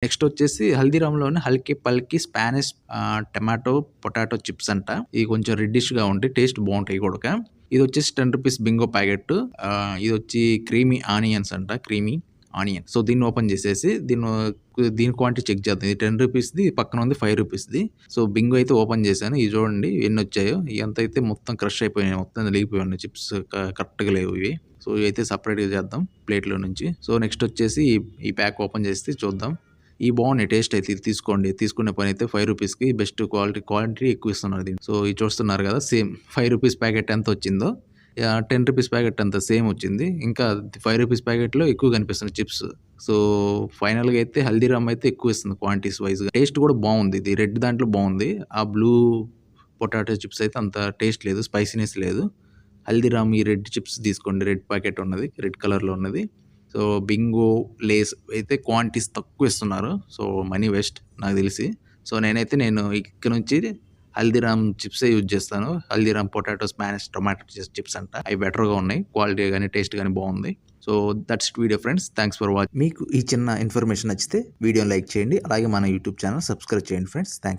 Next వచ్చేసి హల్దీరామ్‌లోనే హల్కీ పల్కీ Spanish tomato, potato chips అంట. ఇవి కొంచెం రెడ్డిష్‌గా ఉంటాయి. టేస్ట్ బావుంటాయి కూడక. ఇదొచ్చేసి రూ. 10 బింగో ప్యాకెట్. ఇదొచ్చి క్రీమీ ఆనియన్స్ అంట. Creamy onion. సో, దీన్ని ఓపెన్ చేసేసి దీని క్వాంటిటీ చెక్ చేద్దాం. ఇది రూ. 10ది పక్కన ఉంది రూ. 5ది. సో, బింగో అయితే ఓపెన్ చేశాను. ఇవి చూడండి ఎన్నొచ్చాయో. ఇయంతా అయితే మొత్తం క్రష్ అయిపోయాయి. మొత్తం నలిగిపోయి ఉన్నాయి చిప్స్ కరెక్ట్‌గా లేవు ఇవి. సో, ఇవైతే సెపరేట్‌గా చేద్దాం ప్లేట్‌లో నుంచి. సో, నెక్స్ట్ వచ్చేసి ఈ ప్యాక్ ఓపెన్ చేసి చూద్దాం. ఇవి బాగున్నాయి టేస్ట్ అయితే. ఇది తీసుకోండి. తీసుకునే పని అయితే రూ. 5కి బెస్ట్ క్వాలిటీ ఎక్కువ ఇస్తున్నారు దీన్ని. సో, ఇది చూస్తున్నారు కదా సేమ్ రూ. 5 ప్యాకెట్ ఎంత వచ్చిందో రూ. 10 ప్యాకెట్ అంత సేమ్ వచ్చింది. ఇంకా రూ. 5 ప్యాకెట్‌లో ఎక్కువ కనిపిస్తున్నాయి చిప్స్. సో, ఫైనల్‌గా అయితే హల్దీరామ్ అయితే ఎక్కువ ఇస్తుంది క్వాంటిటీస్ వైస్‌గా. టేస్ట్ కూడా బాగుంది. ఇది రెడ్ దాంట్లో బాగుంది. ఆ బ్లూ పొటాటో చిప్స్ అయితే అంత టేస్ట్ లేదు. స్పైసీనెస్ లేదు. హల్దీరామ్ ఈ రెడ్ చిప్స్ తీసుకోండి. రెడ్ ప్యాకెట్ ఉన్నది. రెడ్ కలర్‌లో ఉన్నది. సో, బింగో, లేస్ అయితే క్వాంటిటీస్ తక్కువ ఇస్తున్నారు. సో, మనీ వేస్ట్ నాకు తెలిసి. సో, నేను ఇక నుంచి హల్దీరామ్ చిప్సే యూజ్ చేస్తాను. Haldiram potato Spanish tomato chips అంట. అవి బెటర్‌గా ఉన్నాయి. క్వాలిటీ గాని, టేస్ట్ గాని బాగుంది. So, that's it video friends. Thanks for watching. మీకు ఈ చిన్న ఇన్ఫర్మేషన్ నచ్చితే వీడియోని లైక్ చేయండి. అలాగే మన యూట్యూబ్ ఛానల్ సబ్స్క్రైబ్ చేయండి ఫ్రెండ్స్. థాంక్స్.